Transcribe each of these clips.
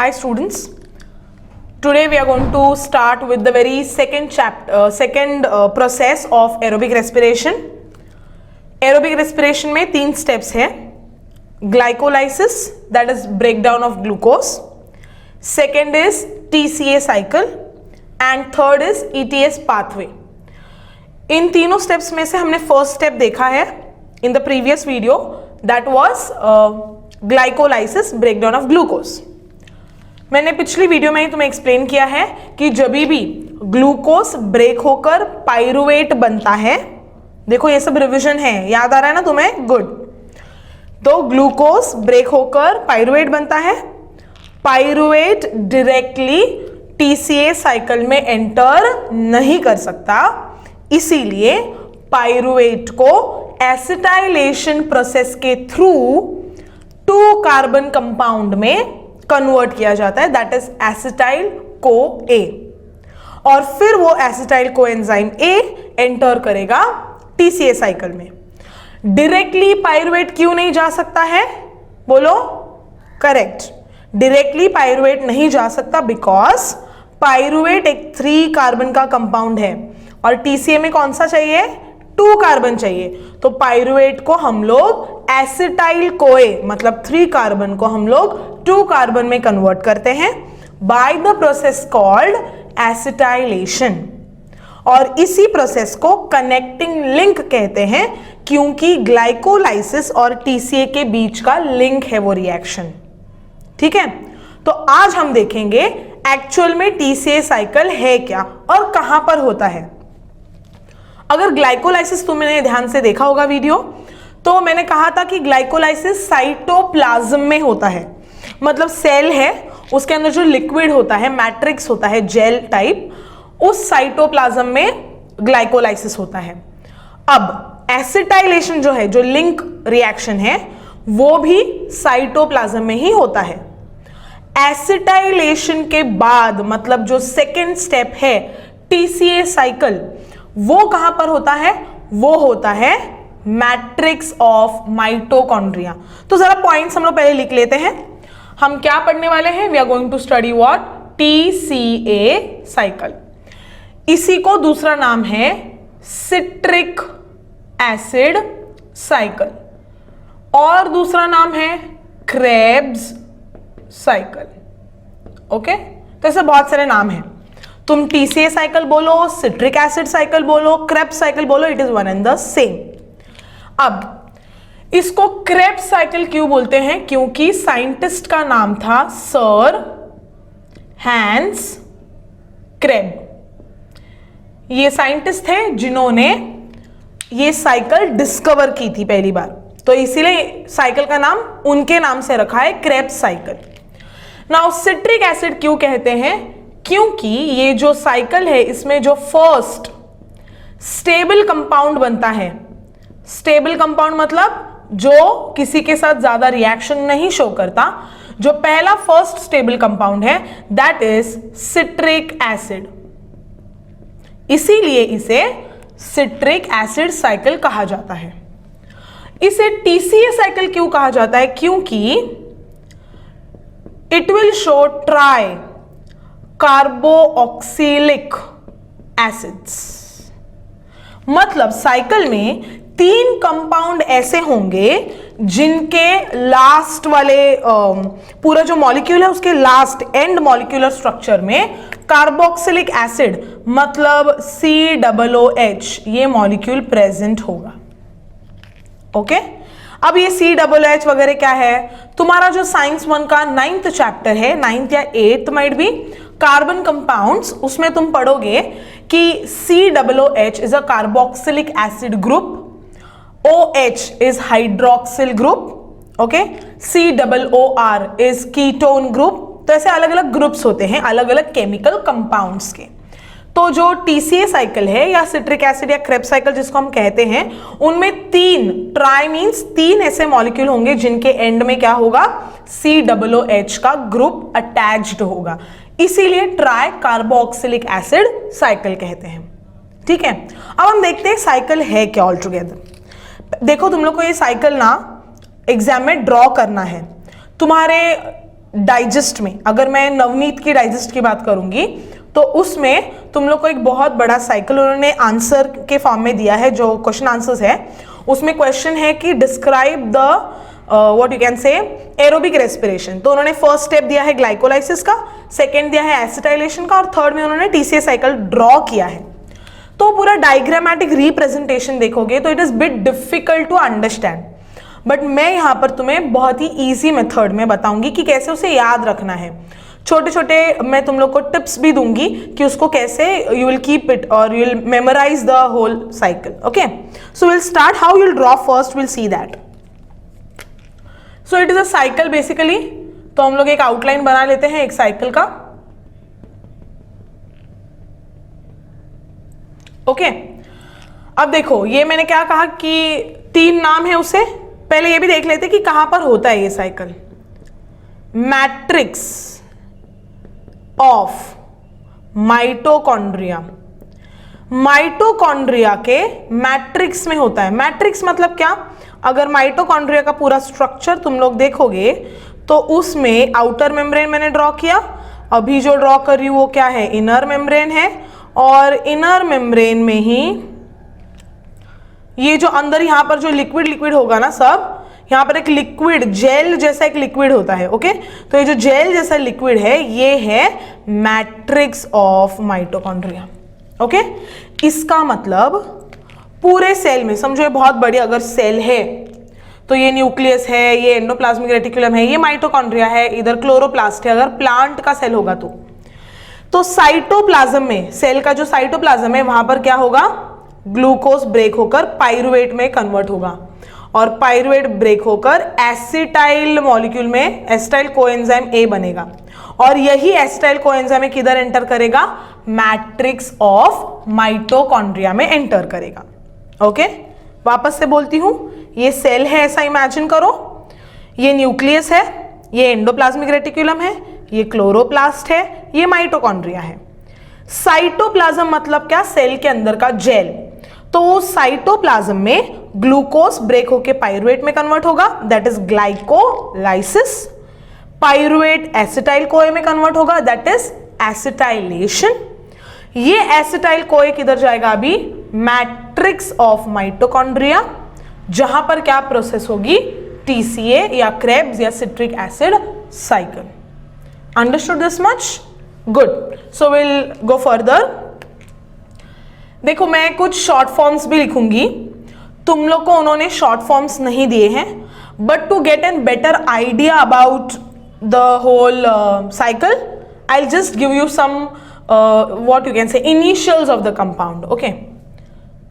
Hi students, today we are going to start with the very second process of aerobic respiration. Aerobic respiration में 3 steps है. Glycolysis, that is breakdown of glucose. Second is TCA cycle and third is ETS pathway. इन तीनों steps में से हमने first step देखा है in the previous video, that was glycolysis, breakdown of glucose. मैंने पिछली वीडियो में ही तुम्हें एक्सप्लेन किया है कि जब भी ग्लूकोज ब्रेक होकर पाइरुवेट बनता है, देखो ये सब रिवीजन है, याद आ रहा है ना तुम्हें? गुड. तो ग्लूकोज ब्रेक होकर पाइरुवेट बनता है. पाइरुवेट डायरेक्टली टीसीए साइकिल में एंटर नहीं कर सकता, इसीलिए पाइरुवेट को एसिटाइलेशन प्रोसेस के थ्रू 2 कार्बन कंपाउंड में कन्वर्ट किया जाता है, दैट इज एसिटाइल को ए. और फिर वो acetyl co enzyme A enter करेगा टीसीए साइकिल में. डायरेक्टली पाइरुवेट क्यों नहीं जा सकता है? बोलो. करेक्ट, डायरेक्टली पाइरुवेट नहीं जा सकता बिकॉज पाइरुवेट एक 3 कार्बन का कंपाउंड है और टीसीए में कौन सा चाहिए? 2 कार्बन चाहिए. तो पाइरुवेट को हम लोग एसिटाइल कोए मतलब 3 कार्बन को हम लोग 2 कार्बन में कन्वर्ट करते हैं by the process called acetylation. और इसी प्रोसेस को कनेक्टिंग लिंक कहते हैं क्योंकि ग्लाइकोलाइसिस और टीसीए के बीच का लिंक है वो रिएक्शन. ठीक है, तो आज हम देखेंगे एक्चुअल में टीसीए साइकिल है क्या और कहां पर होता है. अगर ग्लाइकोलाइसिस तुमने ध्यान से देखा होगा वीडियो, तो मैंने कहा था कि ग्लाइकोलाइसिस साइटोप्लाज्म में होता है, मतलब सेल है उसके अंदर जो लिक्विड होता है, मैट्रिक्स होता है जेल टाइप, उस साइटोप्लाज्म में ग्लाइकोलाइसिस होता है. अब एसिटाइलेशन जो है, जो लिंक रिएक्शन है, वो भी साइटोप्लाज्म में ही होता है. एसिटाइलेशन के बाद मतलब जो सेकेंड स्टेप है टीसीए साइकिल, वो कहां पर होता है? वो होता है मैट्रिक्स ऑफ माइटोकॉन्ड्रिया. तो जरा पॉइंट्स हम लोग पहले लिख लेते हैं. हम क्या पढ़ने वाले हैं? We are going to study what? TCA cycle. इसी को दूसरा नाम है सिट्रिक एसिड साइकिल और दूसरा नाम है क्रेब्स साइकिल. ओके, तो ऐसे बहुत सारे नाम हैं. तुम टीसीए साइकिल बोलो, सिट्रिक एसिड साइकिल बोलो, क्रेब्स साइकिल बोलो, it is one and the same. अब इसको क्रेब्स साइकिल क्यों बोलते हैं? क्योंकि साइंटिस्ट का नाम था सर हैंस क्रेब. ये साइंटिस्ट थे जिन्होंने ये साइकिल डिस्कवर की थी पहली बार, तो इसीलिए साइकिल का नाम उनके नाम से रखा है Krebs cycle. Now citric acid क्यों कहते हैं? क्योंकि ये जो साइकिल है इसमें जो फर्स्ट स्टेबल कंपाउंड बनता है, स्टेबल कंपाउंड मतलब जो किसी के साथ ज्यादा रिएक्शन नहीं शो करता, जो पहला फर्स्ट स्टेबल कंपाउंड है दैट इज सिट्रिक एसिड. इसीलिए इसे सिट्रिक एसिड साइकिल कहा जाता है. इसे टीसीए साइकिल क्यों कहा जाता है? क्योंकि it will show try carboxylic acids. मतलब साइकिल में 3 कंपाउंड ऐसे होंगे जिनके लास्ट वाले पूरा जो मॉलिक्यूल है उसके लास्ट एंड मॉलिक्यूलर स्ट्रक्चर में कार्बोक्सिलिक एसिड मतलब COOH ये मॉलिक्यूल प्रेजेंट होगा. ओके, अब ये COOH वगैरह क्या है? तुम्हारा जो साइंस 1 का 9th चैप्टर है, 9th या 8th माइट भी, कार्बन कंपाउंड्स, उसमें तुम पढ़ोगे कि COOH is a carboxylic acid group, OH is hydroxyl group, okay, COOR is ketone group. तो ऐसे अलग अलग ग्रुप्स होते हैं अलग अलग केमिकल कंपाउंड्स के. तो जो टीसीए साइकिल है या सिट्रिक एसिड या क्रेब्स साइकिल जिसको हम कहते हैं, उनमें 3 ट्राई मीन्स 3 ऐसे मॉलिक्यूल होंगे जिनके एंड में क्या होगा? COOH का ग्रुप अटैच्ड होगा, इसीलिए ट्राई कार्बोक्सिलिक एसिड साइकिल कहते हैं. ठीक है, अब हम देखते हैं साइकिल है क्या ऑल टुगेदर. देखो तुम लोग को ये साइकिल ना एग्जाम में ड्रॉ करना है. तुम्हारे डाइजेस्ट में, अगर मैं नवनीत की डाइजेस्ट की बात करूंगी तो उसमें तुम लोग को एक बहुत बड़ा साइकिल उन्होंने आंसर के फॉर्म में दिया है, जो क्वेश्चन आंसर्स है उसमें क्वेश्चन है कि describe the what you can से एरोबिक रेस्पिरेशन। तो उन्होंने फर्स्ट स्टेप दिया है ग्लाइकोलाइसिस का, सेकंड दिया है एसिटाइलेशन का, और थर्ड में उन्होंने टीसीए साइकिल ड्रॉ किया है। तो पूरा डायग्रामेटिक रिप्रेजेंटेशन देखोगे तो it is bit difficult to understand, but मैं यहाँ पर तुम्हें बहुत ही इजी मेथड में बताऊंगी कि कैसे उसे याद रखना है। छोटे छोटे मैं तुम लोग को टिप्स भी दूंगी कि उसको कैसे यू विल कीप इट और you will memorise the whole cycle. Okay, so will start how you will draw first, will see that. So it is a cycle basically. तो हम लोग एक आउटलाइन बना लेते हैं एक साइकिल का। ओके, अब देखो ये मैंने क्या कहा कि 3 नाम है उसे, पहले ये भी देख लेते कि कहां पर होता है ये cycle. Matrix of mitochondria, mitochondria के मैट्रिक्स में होता है। मैट्रिक्स मतलब क्या, अगर माइटोकॉन्ड्रिया का पूरा स्ट्रक्चर तुम लोग देखोगे तो उसमें आउटर मेम्ब्रेन मैंने ड्रॉ किया, अभी जो ड्रॉ कर रही हूं वो क्या है, इनर मेम्ब्रेन है, और इनर मेम्ब्रेन में ही ये जो अंदर यहां पर जो लिक्विड होगा ना सब, यहां पर एक लिक्विड जेल जैसा एक लिक्विड होता है। ओके, तो ये जो जेल जैसा लिक्विड है ये है मैट्रिक्स ऑफ माइटोकॉन्ड्रिया। ओके, इसका मतलब पूरे सेल में समझो ये बहुत बड़ी अगर सेल है तो ये न्यूक्लियस है, ये एंडोप्लाज्मिक रेटिकुलम है, ये माइटोकॉन्ड्रिया है, इधर क्लोरोप्लास्ट है, अगर प्लांट का सेल होगा तो साइटोप्लाज्म में, सेल का जो साइटोप्लाज्म है वहां पर क्या होगा, ग्लूकोज ब्रेक होकर पाइरुवेट में कन्वर्ट होगा, और पाइरुवेट ब्रेक होकर एसिटाइल मॉलिक्यूल में एसिटाइल कोएंजाइम ए बनेगा, और यही एसिटाइल कोएंजाइम किधर एंटर करेगा, मैट्रिक्स ऑफ माइटोकॉन्ड्रिया में एंटर करेगा। ओके, वापस से बोलती हूं, ये सेल है ऐसा इमेजिन करो, ये न्यूक्लियस है, ये एंडोप्लाज्मिक रेटिकुलम है, ये क्लोरोप्लास्ट है, ये माइटोकॉन्ड्रिया है। साइटोप्लाज्म मतलब क्या, सेल के अंदर का जेल। तो साइटोप्लाज्म में ग्लूकोज ब्रेक होके पाइरुवेट में कन्वर्ट होगा, that is glycolysis. Pyruvate acetyl CoA में कन्वर्ट होगा, दैट इज एसिटाइलेशन। ये एसिटाइल कोए किधर जाएगा अभी, मैट्रिक्स ऑफ माइटोकॉन्ड्रिया, जहां पर क्या प्रोसेस होगी, टीसीए या क्रेब्स या citric acid cycle. Understood this much? Good, so will go further. देखो मैं कुछ शॉर्ट फॉर्म्स भी लिखूंगी, तुम लोग को उन्होंने शॉर्ट फॉर्म्स नहीं दिए हैं, but to get an better idea about the whole cycle I will just give you some what you can say initials of the compound. Okay,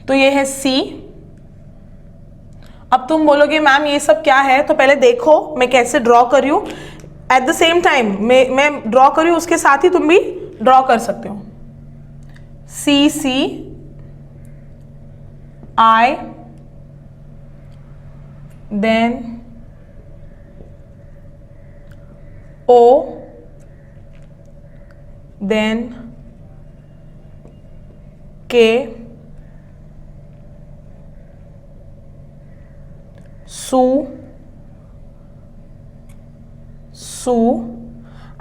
तो ये है सी। अब तुम बोलोगे मैम ये सब क्या है, तो पहले देखो मैं कैसे ड्रॉ कर रही हूं, एट द सेम टाइम मैं ड्रॉ कर रही हूं उसके साथ ही तुम भी ड्रॉ कर सकते हो। सी सी आई, देन ओ, देन के, सू,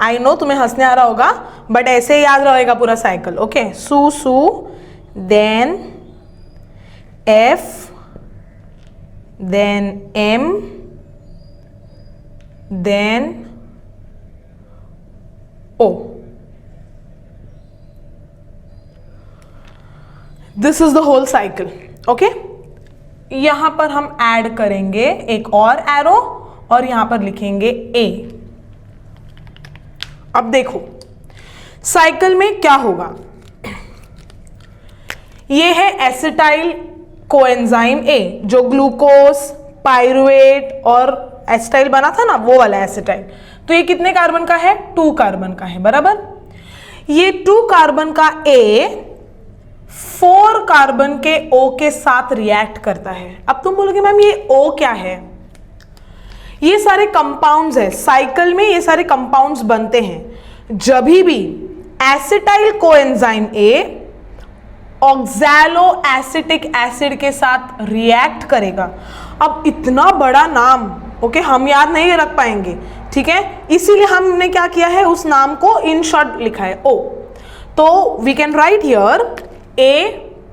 आई नो तुम्हें हंसने आ रहा होगा बट ऐसे ही याद रहेगा पूरा cycle. Okay, so, then F, then M, then O. This is the whole cycle. Okay, यहां पर हम ऐड करेंगे एक और एरो और यहां पर लिखेंगे ए। अब देखो साइकिल में क्या होगा, ये है एसिटाइल कोएंजाइम ए, जो ग्लूकोज पाइरुवेट और एसिटाइल बना था ना, वो वाला एसिटाइल। तो ये कितने कार्बन का है, 2 कार्बन का है, बराबर। ये 2 कार्बन का ए 4 कार्बन के O के साथ रिएक्ट करता है। अब तुम बोलोगे मैम ये O क्या है, ये सारे कंपाउंड्स है साइकिल में, ये सारे कंपाउंड्स बनते हैं जब भी acetyl coenzyme A oxalo acetic acid के साथ रिएक्ट करेगा। अब इतना बड़ा नाम ओके हम याद नहीं रख पाएंगे, ठीक है, इसीलिए हमने क्या किया है, उस नाम को इन शॉर्ट लिखा है O। तो we can write here A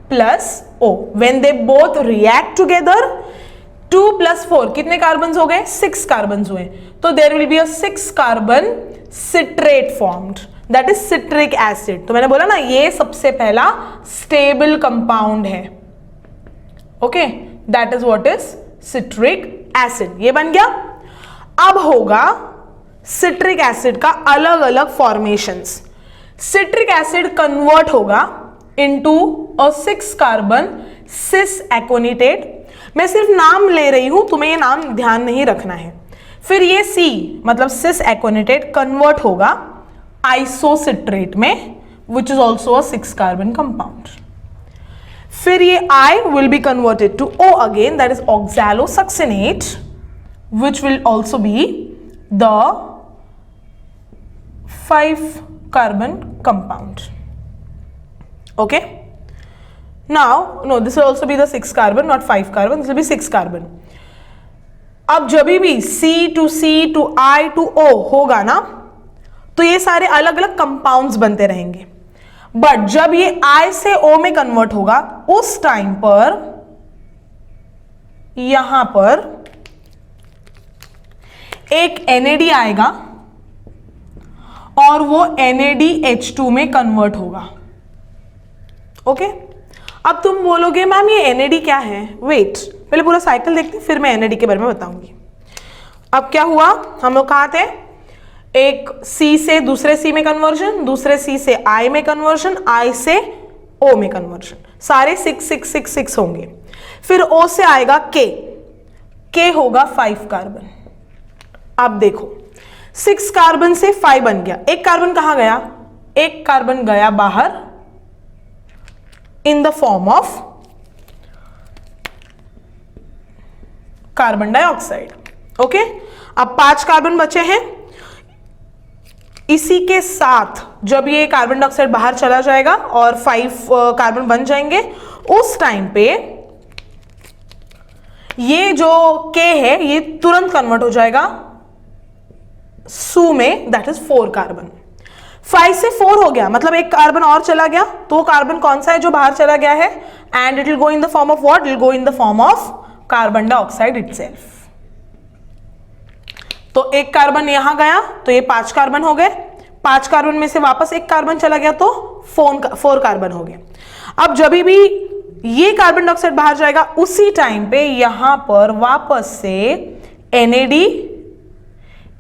plus O when they both react together 2 + 4 कितने कार्बन हो गए, 6 कार्बन हुए, तो there will be a 6 carbon citrate formed, that is citric acid. तो मैंने बोला ना ये सबसे पहला स्टेबल कंपाउंड है, okay, that is what is citric acid. ये बन गया। अब होगा सिट्रिक एसिड का अलग अलग फॉर्मेशंस। सिट्रिक एसिड कन्वर्ट होगा into a 6 carbon sis aconitate. मैं सिर्फ नाम ले रही हूं, तुम्हें ये नाम ध्यान नहीं रखना है। फिर ये C मतलब सिस एकोनिटेट कन्वर्ट होगा आइसोसिट्रेट में, which is also a 6 carbon compound. फिर ये I will be converted to O again, that is oxalosuccinate, which will also be the 5 carbon compound. Okay, now no, this will also be the 6 carbon, not 5 carbon, this will be 6 carbon. अब जब भी C to C to I to O होगा ना, तो ये सारे अलग अलग कंपाउंड्स बनते रहेंगे। बट जब ये I से O में कन्वर्ट होगा, उस टाइम पर यहां पर एक NAD आएगा और वो NADH2 में कन्वर्ट होगा। ओके, अब तुम बोलोगे मैम ये NAD क्या है, वेट पहले पूरा साइकिल देखते फिर मैं NAD के बारे में बताऊंगी। अब क्या हुआ, हम लोग कहा थे एक C से दूसरे C में कन्वर्जन, दूसरे C से I में कन्वर्जन, I से O में कन्वर्जन, सारे 6 6 6 6 होंगे। फिर O से आएगा K होगा 5 कार्बन। अब देखो 6 कार्बन से 5 बन गया, एक कार्बन कहां गया, एक कार्बन गया बाहर in the form of carbon dioxide. Okay, अब 5 कार्बन बचे हैं। इसी के साथ जब ये कार्बन डाइऑक्साइड बाहर चला जाएगा और 5 कार्बन बन जाएंगे, उस टाइम पे ये जो K है ये तुरंत कन्वर्ट हो जाएगा सू में, दैट इज 4 कार्बन। 5 से 4 हो गया, मतलब एक कार्बन और चला गया, तो वो कार्बन कौन सा है जो बाहर चला गया है, and it will go in the form of what, it will go in the form of carbon dioxide itself. तो एक कार्बन यहां गया तो ये 5 कार्बन हो गए, 5 कार्बन में से वापस एक कार्बन चला गया तो 4 कार्बन हो गए। अब जब भी ये कार्बन डाइऑक्साइड बाहर जाएगा, उसी टाइम पे यहां पर वापस से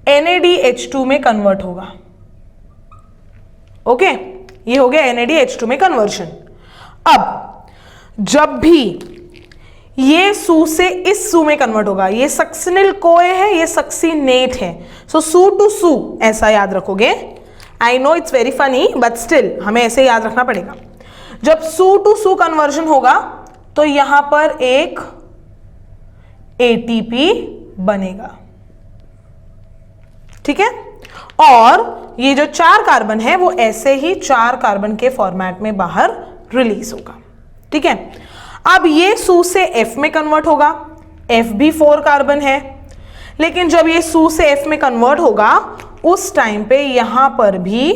NADH2 में कन्वर्ट होगा। ओके, ये हो गया NADH2 में कन्वर्जन। अब जब भी ये सू से इस सू में कन्वर्ट होगा, ये सक्सिनिल कोए है, ये सक्सिनेट है, सो सू टू सू ऐसा याद रखोगे। I know it's very funny but still हमें ऐसे याद रखना पड़ेगा। जब सू टू सू कन्वर्जन होगा तो यहां पर एक ATP बनेगा, ठीक है, और ये जो 4 कार्बन है वो ऐसे ही 4 कार्बन के फॉर्मेट में बाहर रिलीज होगा, ठीक है। अब ये सू से F में कन्वर्ट होगा, F भी 4 कार्बन है, लेकिन जब ये सू से F में कन्वर्ट होगा उस टाइम पे यहां पर भी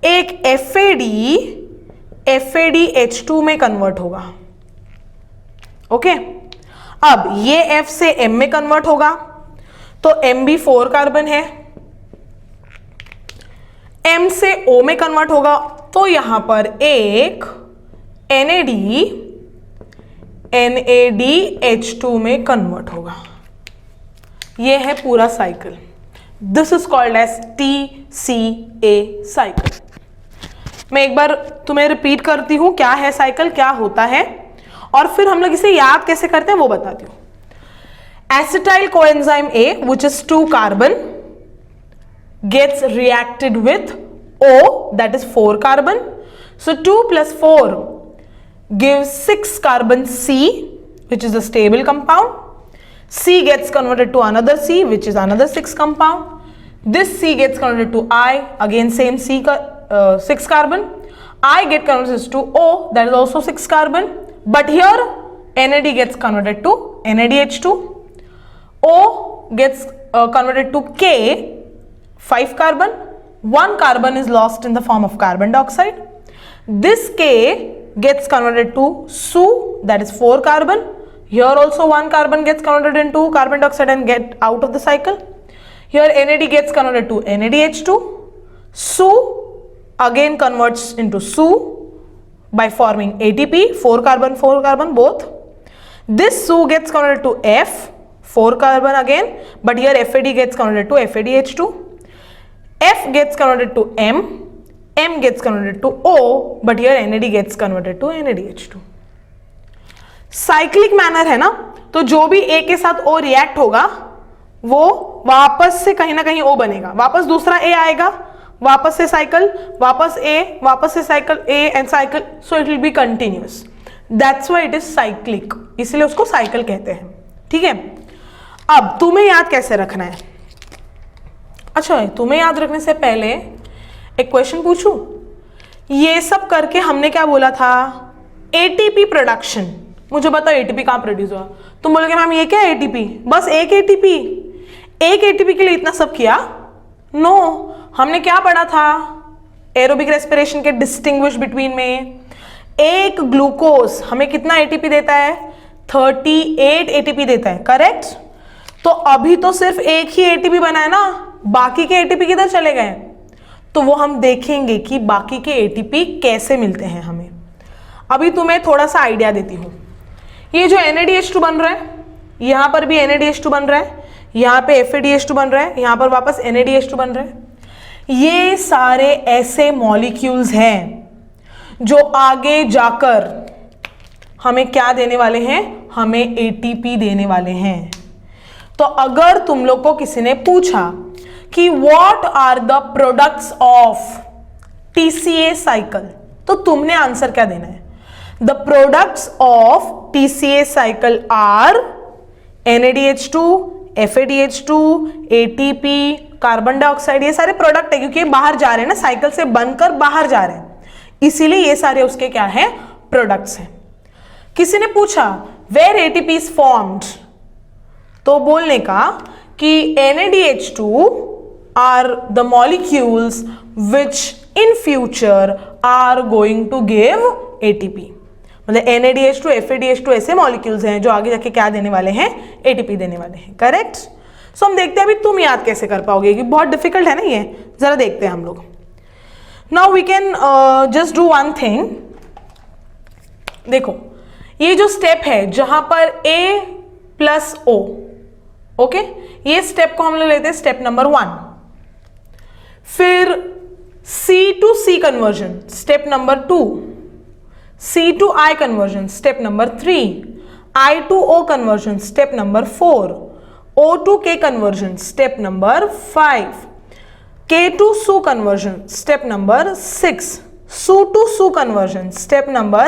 एक FADH2 में कन्वर्ट होगा। ओके, अब ये F से M में कन्वर्ट होगा तो M भी 4 कार्बन है, M से O में कन्वर्ट होगा तो यहां पर एक NADH2 में कन्वर्ट होगा। यह है पूरा cycle, this is called as TCA cycle. मैं एक बार तुम्हें रिपीट करती हूं क्या है साइकिल, क्या होता है, और फिर हम लोग इसे याद कैसे करते हैं वो बताती हूं। Acetyl coenzyme A, which is 2 carbon, gets reacted with O, that is 4 carbon. So 2 plus 4 gives 6 carbon C, which is a stable compound. C gets converted to another C, which is another 6 compound. This C gets converted to I, again same C, 6 carbon. I get converted to O, that is also 6 carbon. But here NAD gets converted to NADH2. O gets converted to K, 5 carbon, 1 carbon is lost in the form of carbon dioxide. This K gets converted to Su, that is 4 carbon. Here also 1 carbon gets converted into carbon dioxide and get out of the cycle. Here NAD gets converted to NADH2. Su again converts into Su by forming ATP, 4 carbon both. This Su gets converted to F, 4 carbon again, but here FAD gets converted to FADH2. F gets converted to M gets converted to O, but here NAD gets converted to NADH2. Cyclic manner है ना, तो जो भी A के साथ O react होगा वो वापस से कहीं ना कहीं O बनेगा, वापस दूसरा A आएगा, वापस से साइकिल, वापस A, वापस से cycle A and cycle, so it will be continuous. That's why it is cyclic, इसलिए उसको साइकिल कहते हैं. ठीक है. अब तुम्हें याद कैसे रखना है? अच्छा, तुम्हें याद रखने से पहले एक क्वेश्चन पूछूं. ये सब करके हमने क्या बोला था? ATP production. मुझे बताओ एटीपी कहां प्रोड्यूस हुआ? तुम बोलोगे मैम ये क्या एटीपी? बस एक एटीपी, एक एटीपी के लिए इतना सब किया? नो, हमने क्या पढ़ा था एरोबिक रेस्पिरेशन के डिस्टिंग्विश बिटवीन में? एक ग्लूकोज हमें कितना एटीपी देता है? 38 एटीपी देता है, करेक्ट? तो अभी तो सिर्फ एक ही एटीपी बना है ना, बाकी के एटीपी किधर चले गए? तो वो हम देखेंगे कि बाकी के एटीपी कैसे मिलते हैं हमें. अभी तुम्हें थोड़ा सा आइडिया देती हूं. ये जो NADH2 बन रहा है, यहां पर भी NADH2 बन रहा है, यहां पे FADH2 बन रहा है, यहां पर वापस NADH2 बन रहा है. ये सारे ऐसे मॉलिक्यूल्स हैं जो आगे जाकर हमें क्या देने वाले हैं? हमें ATP देने वाले हैं. तो अगर तुम लोग को किसी ने पूछा कि what are the products of TCA cycle, तो तुमने आंसर क्या देना है? The products of TCA cycle are NADH2, FADH2, ATP, carbon dioxide. ये सारे प्रोडक्ट है क्योंकि बाहर जा रहे हैं ना, साइकिल से बनकर बाहर जा रहे हैं, इसीलिए ये सारे उसके क्या है? प्रोडक्ट्स हैं. किसी ने पूछा वेयर ATP इज फॉर्म्ड, तो बोलने का कि NADH2 are the molecules which in future are going to give ATP. मतलब NADH2, FADH2 ऐसे मॉलिक्यूल्स हैं जो आगे जाके क्या देने वाले हैं? ATP देने वाले हैं, करेक्ट? सो हम देखते हैं अभी तुम याद कैसे कर पाओगे, कि बहुत डिफिकल्ट है ना ये. जरा देखते हैं हम लोग. Now we can just do one thing. देखो, ये जो स्टेप है जहां पर A+O, ओके, ये स्टेप को हम लोग लेते हैं स्टेप नंबर 1. फिर C to C conversion step number 2, C to I conversion step number 3, I to O conversion step number 4, O to K conversion step number 5, K to Su conversion step number 6, Su to Su conversion step number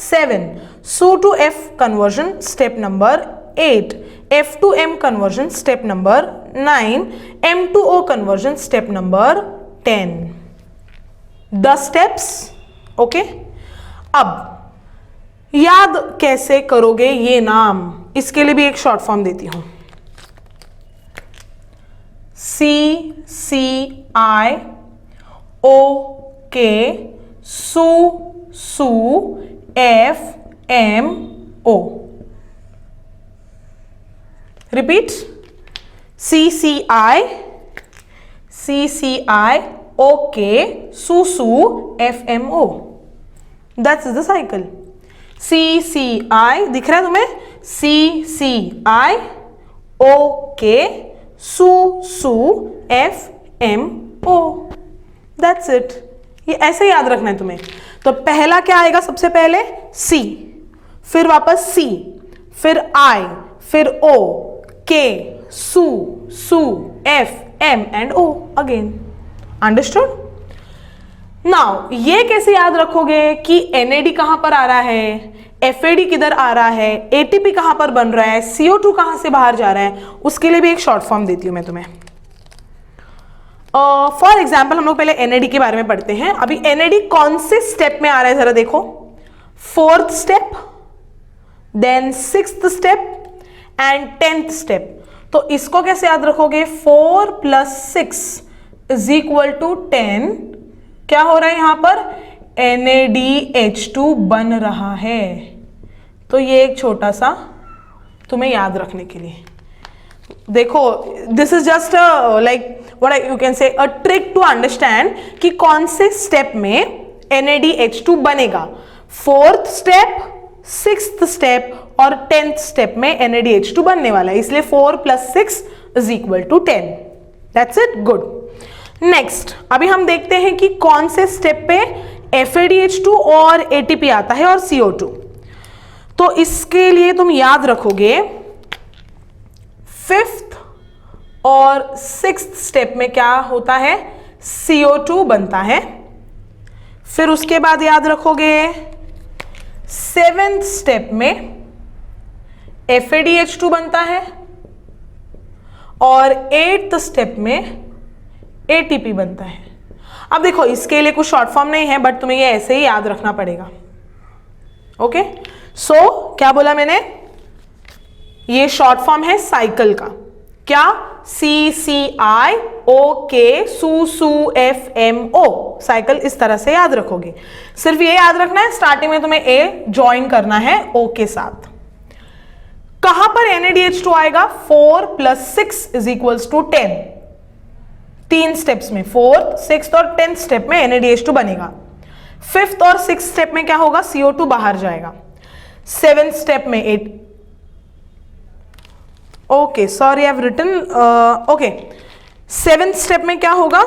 7, Su to F conversion step number 8, F to M conversion step number 9, M to O conversion step number 10. 10 steps, okay. अब याद कैसे करोगे ये नाम? इसके लिए भी एक शॉर्ट फॉर्म देती हूं. CCI OK Su FMO. Repeat. CCI OK Su FMO. That's the cycle. CCI दिख रहा है तुम्हें? CCI OK Su FMO. That's it. ये ऐसे याद रखना है तुम्हें. तो पहला क्या आएगा? सबसे पहले C, फिर वापस C, फिर I, फिर O, K, Su F M and O again. Understood? Now ये कैसे याद रखोगे कि NAD कहां पर आ रहा है, FAD किधर आ रहा है, ATP कहां पर बन रहा है, CO2 कहां से बाहर जा रहा है? उसके लिए भी एक शॉर्ट फॉर्म देती हूं मैं तुम्हें. फॉर एग्जाम्पल हम लोग पहले NAD के बारे में पढ़ते हैं. अभी NAD कौन से स्टेप में आ रहा है जरा देखो. 4th step, then 6th step and 10th step. तो इसको कैसे याद रखोगे? 4 + 6 = 10। क्या हो रहा है यहां पर? NaDH2 बन रहा है। तो ये एक छोटा सा तुम्हें याद रखने के लिए, देखो this is just like what you can से अ ट्रिक टू अंडरस्टैंड कि कौन से स्टेप में NaDH2 बनेगा। 4th स्टेप, 6th स्टेप और 10th स्टेप में NaDH2 बनने वाला है, इसलिए 4 + 6 = 10। That's it, good. नेक्स्ट, अभी हम देखते हैं कि कौन से स्टेप पे FADH2 और ATP आता है और CO2। तो इसके लिए तुम याद रखोगे 5th और 6th स्टेप में क्या होता है? CO2 बनता है। फिर उसके बाद याद रखोगे 7th स्टेप में FADH2 बनता है और 8th स्टेप में ATP बनता है। अब देखो इसके लिए कुछ शॉर्ट फॉर्म नहीं है, बट तुम्हें ये ऐसे ही याद रखना पड़ेगा। ओके, सो क्या बोला मैंने? ये शॉर्ट फॉर्म है साइकिल का। क्या? CCIOK, SUFMO। साइकिल इस तरह से याद रखोगे। सिर्फ ये याद रखना है, स्टार्टिंग में तुम्हें A ज्वाइन करना है O के साथ। कहां पर NaDH2 आएगा? 4 + 6 = 10। 3 स्टेप्स में, 4th, 6th और 10th स्टेप में NaDH2 बनेगा। 5th और 6th स्टेप में क्या होगा? CO2 बाहर जाएगा। 7th स्टेप में 8, okay sorry I have written, okay 7th step में क्या होगा?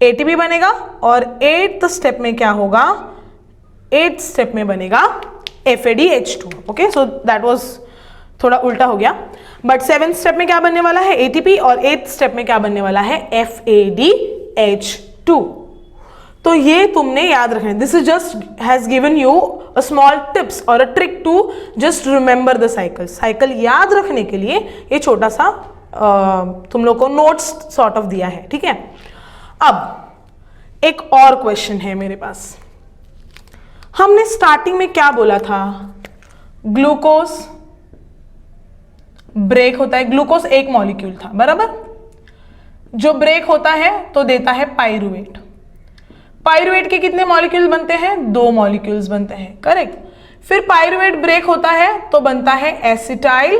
ATP बनेगा और 8th स्टेप में क्या होगा? 8th स्टेप में बनेगा FADH2। Okay, so that was थोड़ा उल्टा हो गया, बट 7th स्टेप में क्या बनने वाला है? ATP और 8th स्टेप में क्या बनने वाला है? FADH2। तो ये तुमने याद रखना है। This is just has given you a small tips और a trick to just remember the cycle. Cycle याद रखने के लिए ये छोटा सा तुम लोग को नोट्स सॉर्ट ऑफ दिया है, ठीक है। अब एक और क्वेश्चन है मेरे पास। हमने स्टार्टिंग में क्या बोला था? ग्लूकोज ब्रेक होता है। ग्लूकोज एक मॉलिक्यूल था, बराबर। जो ब्रेक होता है तो देता है पाइरुवेट। पाइरुवेट के कितने मॉलिक्यूल बनते हैं? 2 मॉलिक्यूल्स बनते हैं, करेक्ट। फिर पाइरुवेट ब्रेक होता है तो बनता है एसिटाइल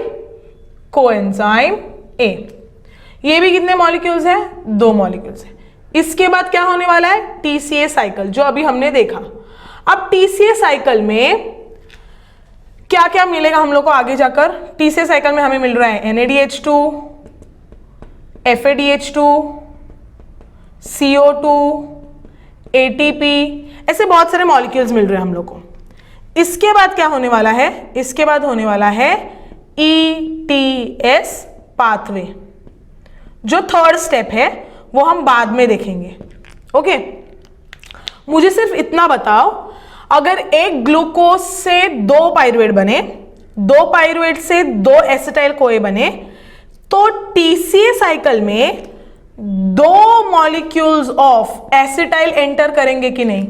कोएंजाइम A। ये भी कितने मॉलिक्यूल्स हैं? 2 मॉलिक्यूल्स हैं। इसके बाद क्या होने वाला है? TCA साइकिल, जो अभी हमने देखा। अब TCA साइकिल में क्या क्या मिलेगा हम लोग को आगे जाकर? TCA साइकिल में हमें मिल रहा है NaDH2, FADH2, CO2, ATP, ऐसे बहुत सारे मॉलिक्यूल्स मिल रहे हैं हम लोग को। इसके बाद क्या होने वाला है? इसके बाद होने वाला है ETS पाथवे। जो 3rd स्टेप है वो हम बाद में देखेंगे। ओके, मुझे सिर्फ इतना बताओ, अगर एक ग्लूकोज से 2 पाइरुवेट बने, 2 पाइरुवेट से 2 एसिटाइल कोए बने, तो TCA साइकिल में 2 मॉलिक्यूल्स ऑफ एसिटाइल एंटर करेंगे कि नहीं?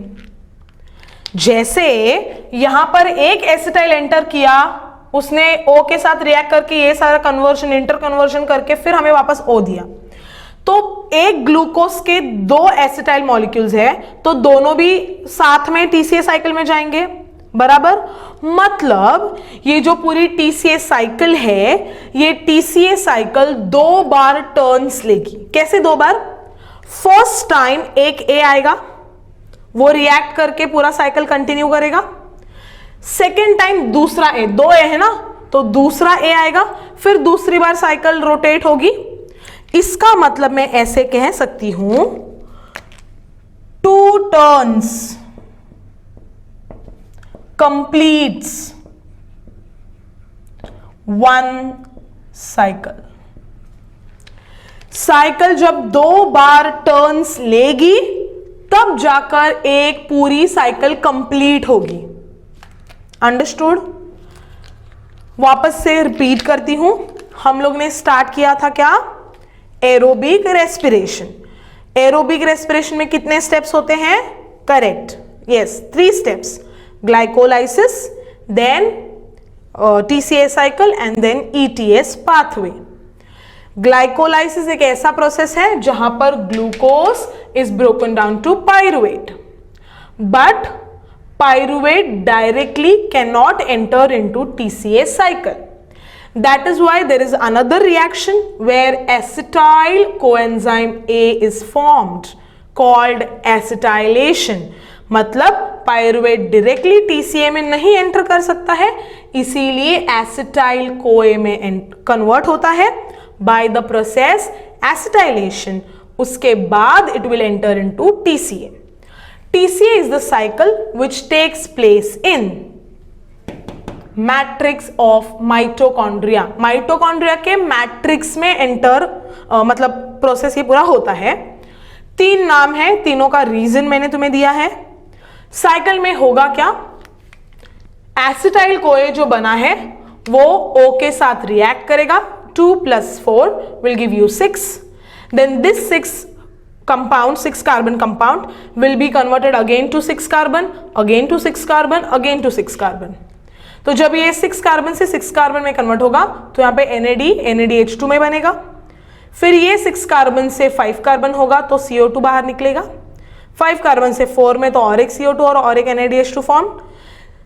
जैसे यहां पर एक एसिटाइल एंटर किया, उसने O के साथ रिएक्ट करके ये सारा कन्वर्जन, इंटर कन्वर्जन करके फिर हमें वापस O दिया। तो एक ग्लूकोज के 2 एसिटाइल मॉलिक्यूल्स है, तो दोनों भी साथ में TCA साइकिल में जाएंगे, बराबर। मतलब ये जो पूरी TCA साइकिल है, ये TCA साइकिल 2 बार टर्न्स लेगी। कैसे 2 बार? फर्स्ट टाइम एक A आएगा, वो रिएक्ट करके पूरा साइकिल कंटिन्यू करेगा। सेकेंड टाइम दूसरा A, 2 A है ना, तो दूसरा A आएगा, फिर दूसरी बार साइकिल रोटेट होगी। इसका मतलब मैं ऐसे कह सकती हूं 2 टर्न्स completes 1 साइकिल। साइकिल जब 2 बार टर्न्स लेगी तब जाकर एक पूरी साइकिल कंप्लीट होगी। अंडरस्टूड? वापस से रिपीट करती हूं, हम लोग ने स्टार्ट किया था क्या? Aerobic respiration. एरोबिक रेस्पिरेशन में कितने स्टेप्स होते हैं? Correct, yes, 3 steps. Glycolysis, then TCA cycle and then ETS pathway. Glycolysis एक ऐसा प्रोसेस है जहां पर glucose is broken down to pyruvate, but pyruvate directly cannot enter into TCA cycle. That is why there is another reaction where acetyl coenzyme A is formed called acetylation. मतलब pyruvate directly TCA में नहीं enter कर सकता है, इसीलिए acetyl CoA में convert होता है बाय द प्रोसेस acetylation. उसके बाद it will enter into TCA. TCA is the cycle which takes place in matrix of mitochondria. Mitochondria के मैट्रिक्स में एंटर मतलब प्रोसेस ये पूरा होता है. 3 नाम है, तीनों का रीजन मैंने तुम्हें दिया है. साइकिल में होगा क्या, एसिटाइल कोए जो बना है वो O के साथ रिएक्ट करेगा. 2 + 4 will give you 6. Then this 6 compound, 6 carbon compound will be converted again to 6 carbon, again to 6 carbon, again to 6 carbon. तो जब ये 6 कार्बन से 6 कार्बन में कन्वर्ट होगा तो यहाँ पे NAD, NADH2 में बनेगा. फिर ये 6 कार्बन से 5 कार्बन होगा तो CO2 बाहर निकलेगा. 5 कार्बन से 4 में तो और एक CO2 और एक NADH2 फॉर्म.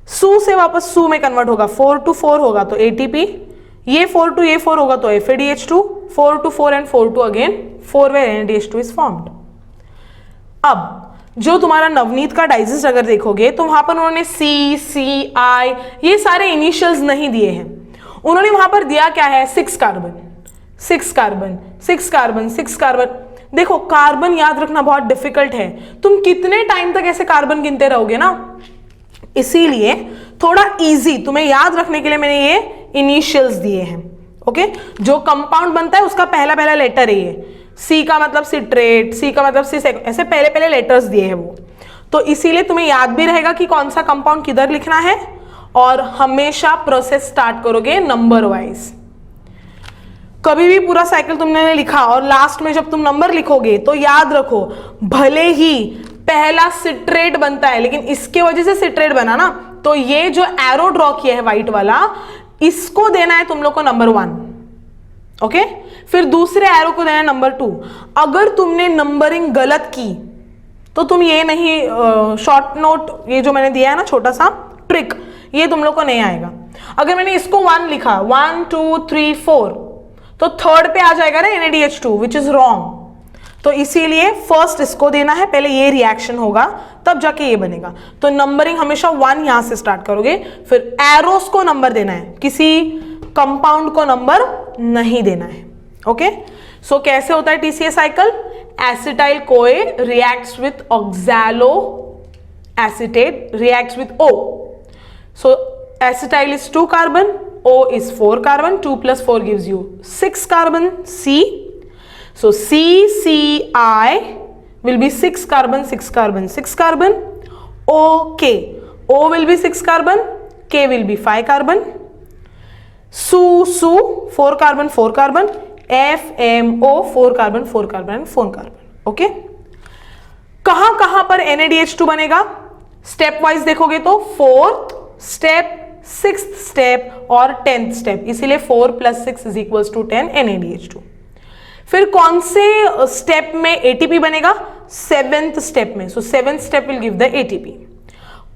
सू से वापस सू में कन्वर्ट होगा, 4 to 4 होगा तो ATP. ये 4 to ये 4 होगा तो FADH2. 4 to 4 and 4 to again 4 where NADH2 is formed. अब जो तुम्हारा नवनीत का डाइजेस्ट अगर देखोगे तो वहां पर उन्होंने C, I ये सारे इनिशियल्स नहीं दिए हैं. उन्होंने वहां पर दिया क्या है, 6 कार्बन 6 कार्बन 6 कार्बन 6 कार्बन. देखो कार्बन याद रखना बहुत डिफिकल्ट है, तुम कितने टाइम तक ऐसे कार्बन गिनते रहोगे ना, इसीलिए थोड़ा इजी तुम्हें याद रखने के लिए मैंने ये इनिशियल्स दिए हैं. ओके, जो कंपाउंड बनता है उसका पहला लेटर है ये. सी का मतलब सिट्रेट, सी का मतलब ऐसे पहले लेटर्स दिए हैं वो, तो इसीलिए तुम्हें याद भी रहेगा कि कौन सा कंपाउंड किधर लिखना है. और हमेशा प्रोसेस स्टार्ट करोगे नंबर वाइज. कभी भी पूरा साइकिल तुमने लिखा और लास्ट में जब तुम नंबर लिखोगे तो याद रखो, भले ही पहला सिट्रेट बनता है लेकिन इसके वजह से सिट्रेट बना ना, तो ये जो एरो ड्रॉ किया है व्हाइट वाला, इसको देना है तुम लोग को नंबर 1. ओके, फिर दूसरे एरो को देना है नंबर 2. अगर तुमने नंबरिंग गलत की तो तुम ये नहीं, शॉर्ट नोट ये जो मैंने दिया है ना छोटा सा ट्रिक, ये तुम लोग को नहीं आएगा. अगर मैंने इसको 1 लिखा, 1 2 3 4, तो थर्ड पे आ जाएगा ना NADH2 विच इज रॉन्ग. तो इसीलिए फर्स्ट इसको देना है, पहले ये रिएक्शन होगा तब जाके ये बनेगा. तो नंबरिंग हमेशा 1 यहां से स्टार्ट करोगे, फिर एरोस को नंबर देना है, किसी कंपाउंड को नंबर नहीं देना है. ओके, सो कैसे होता है TCA cycle, acetyl CoA reacts with oxalo acetate reacts with O. So acetyl is 2 carbon, O is 4 carbon, 2 + 4 gives you 6 carbon C. So CCI will be 6 carbon 6 carbon 6 carbon. OK, O will be 6 carbon, K will be 5 carbon. Su 4 carbon 4 carbon, FMO 4 carbon 4 carbon and 4 carbon. OK, कहां पर NADH2 बनेगा, step wise देखोगे तो 4th step, 6th step और 10th step, इसीलिए 4 + 6 = 10 NADH2. फिर कौन से स्टेप में ATP बनेगा, 7th स्टेप में. सो 7th step will give the ATP.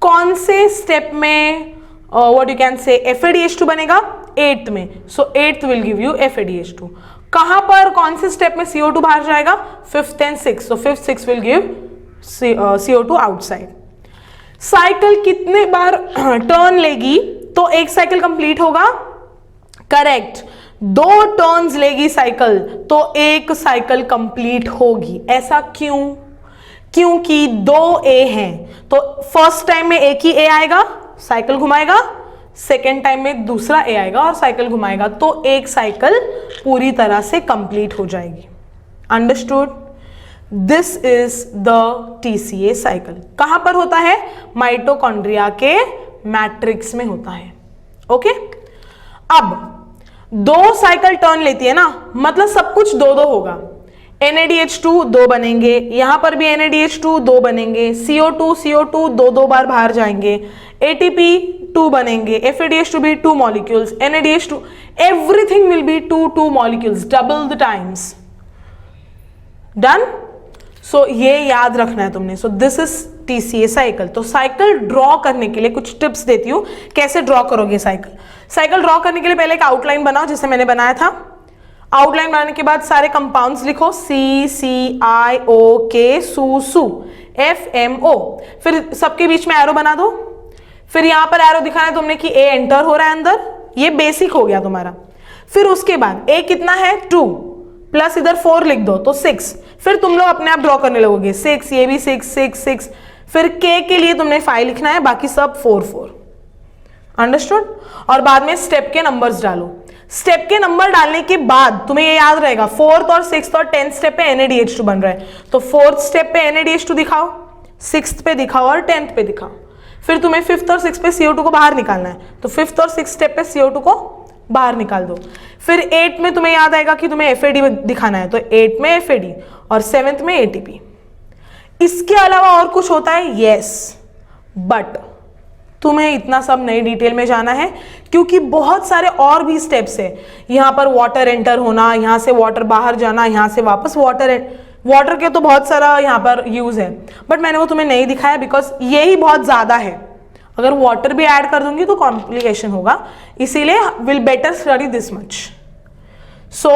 कौन से स्टेप में व्हाट यू कैन से FADH2 बनेगा, 8th में. सो 8th will give you FADH2. कहां पर कौन से स्टेप में CO2 बाहर जाएगा, 5th and 6th. So 5th 6 will give CO2 outside. Cycle कितने बार टर्न लेगी तो एक साइकिल कंप्लीट होगा, करेक्ट. 2 टर्न्स लेगी साइकिल तो एक साइकिल कंप्लीट होगी. ऐसा क्यों, क्योंकि 2 A हैं, तो फर्स्ट टाइम में एक ही A आएगा, साइकिल घुमाएगा, सेकेंड टाइम में दूसरा A आएगा और साइकिल घुमाएगा, तो एक साइकिल पूरी तरह से कंप्लीट हो जाएगी. Understood? This is the TCA cycle. कहां पर होता है, माइटोकॉन्ड्रिया के मैट्रिक्स में होता है. ओके, अब 2 साइकिल टर्न लेती है ना, मतलब सब कुछ 2-2 होगा. NADH2 2 बनेंगे, यहां पर भी NADH2 2 बनेंगे, CO2 2 बार बाहर जाएंगे, ATP टू बनेंगे, FADH2 भी 2 molecules, NADH2, everything will be 2 molecules, double the times. Done. So ये याद रखना है तुमने। So this is TCA cycle. तो साइकिल ड्रॉ करने के लिए कुछ टिप्स देती हूँ, कैसे ड्रॉ करोगे साइकिल। साइकिल ड्रॉ करने के लिए पहले एक आउटलाइन बनाओ, जैसे मैंने बनाया था। आउटलाइन बनाने के बाद सारे कंपाउंड्स लिखो, CCIOK, सू, FMO। फिर सबके बीच में एरो बना दो। फिर यहां पर एरो दिखाना है तुमने कि A एंटर हो रहा है अंदर, ये बेसिक हो गया तुम्हारा। फिर उसके बाद A कितना है 2 प्लस इधर 4 लिख दो तो 6। फिर तुम लोग अपने आप ड्रॉ करने लगोगे 6, ये भी 6 6 6। फिर K के लिए तुमने 5 लिखना है, बाकी सब 4 4। अंडरस्टूड। और बाद में स्टेप के नंबर्स डालो। स्टेप के नंबर डालने के बाद तुम्हें ये याद रहेगा 4th और 6th और 10th स्टेप पे NADH2 बन रहा है, तो 4th स्टेप पे NADH2 दिखाओ, 6th पे दिखाओ और 10th पे दिखाओ। फिर तुम्हें 5th और 6th पे CO2 को बाहर निकालना है, तो 5th और 6th स्टेप पे CO2 को बाहर निकाल दो। फिर 8 में तुम्हें याद आएगा कि तुम्हें FAD दिखाना है, तो 8 में FAD और 7th में ATP। इसके अलावा और कुछ होता है? यस, बट तुम्हें इतना सब नई डिटेल में जाना है क्योंकि बहुत सारे और भी स्टेप्स है। यहाँ पर वाटर एंटर होना, यहाँ से वाटर बाहर जाना, यहाँ से वापस वाटर के तो बहुत सारा यहाँ पर यूज है, बट मैंने वो तुम्हें नहीं दिखाया बिकॉज यही बहुत ज्यादा है। अगर वाटर भी ऐड कर दूंगी तो कॉम्प्लिकेशन होगा, इसीलिए will better study this much. So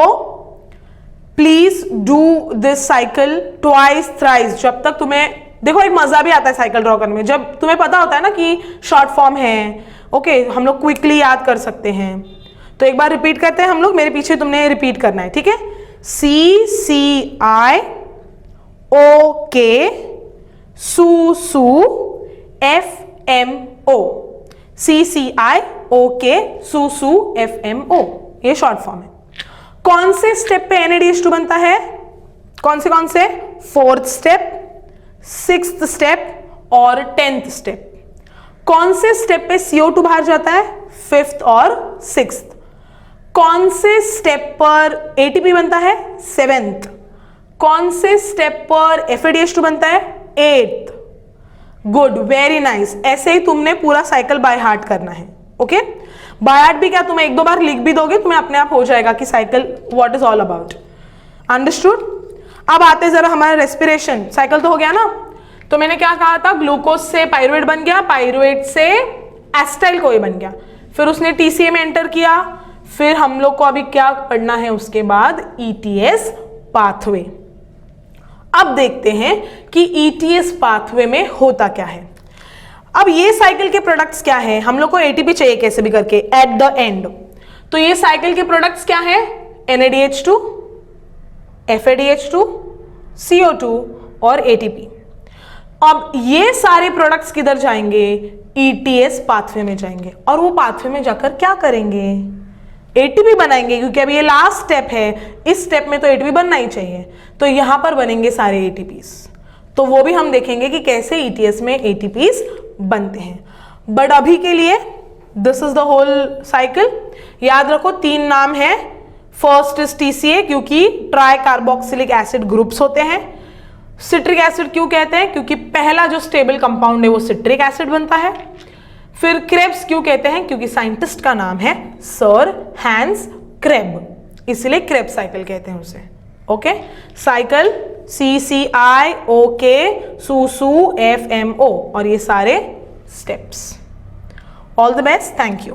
please do this cycle twice thrice, जब तक तुम्हें देखो एक मजा भी आता है साइकिल ड्रॉ करने में, जब तुम्हें पता होता है ना कि शॉर्ट फॉर्म है, ओके, हम लोग क्विकली याद कर सकते हैं। तो एक बार रिपीट करते हैं हम लोग, मेरे पीछे तुमने रिपीट करना है, ठीक है। CCIOK, सू, FMO, CCIOK, सू, FMO, ये शॉर्ट फॉर्म है। कौन से स्टेप पे NADH2 बनता है? कौन से 4th स्टेप, 6th स्टेप और 10th स्टेप। कौन से स्टेप पे CO2 बाहर जाता है? 5th और 6th। कौन से स्टेप पर ATP बनता है? 7th। कौन से स्टेप पर FADH2 बनता है? 8th। Good, very nice. ऐसे ही तुमने पूरा साइकिल बाय हार्ट करना है, ओके। बाय हार्ट भी क्या, तुम 1-2 बार लिख भी दोगे, तुम्हें अपने आप हो जाएगा कि cycle what is all about. Understood. अब आते जरा हमारा रेस्पिरेशन। साइकिल तो हो गया ना, तो मैंने क्या कहा था, ग्लूकोज से पायरुवेट बन गया, पायरुवेट से एसिटाइल कोई बन गया, फिर उसने TCA में एंटर किया। फिर हम लोग को अभी क्या पढ़ना है उसके बाद? ETS pathway. अब देखते हैं कि ETS पाथवे में होता क्या है। अब ये साइकिल के प्रोडक्ट्स क्या है, हम लोग को ATP चाहिए कैसे भी करके एट द एंड। तो ये साइकिल के प्रोडक्ट्स क्या है? NADH2, FADH2, CO2 और ATP। अब ये सारे प्रोडक्ट्स किधर जाएंगे? ETS पाथवे में जाएंगे, और वो पाथवे में जाकर क्या करेंगे? ATP बनाएंगे, क्योंकि अब ये लास्ट स्टेप है, इस स्टेप में तो ATP बनना ही चाहिए, तो यहां पर बनेंगे सारे ATPs। तो वो भी हम देखेंगे कि कैसे ETS में ATPs बनते हैं। बट अभी के लिए this is the whole cycle. याद रखो 3 नाम है। फर्स्ट इज TCA, क्योंकि ट्राई कार्बोक्सिलिक एसिड ग्रुप्स होते हैं। सिट्रिक एसिड क्यों कहते हैं? क्योंकि पहला जो स्टेबल कंपाउंड है वो सिट्रिक एसिड बनता है। फिर क्रेब्स क्यों कहते हैं? क्योंकि साइंटिस्ट का नाम है सर हैंस क्रेब, इसलिए क्रेब साइकिल कहते हैं उसे। ओके, साइकिल CCIOK, सू, FMO, और ये सारे steps. All the best, thank you.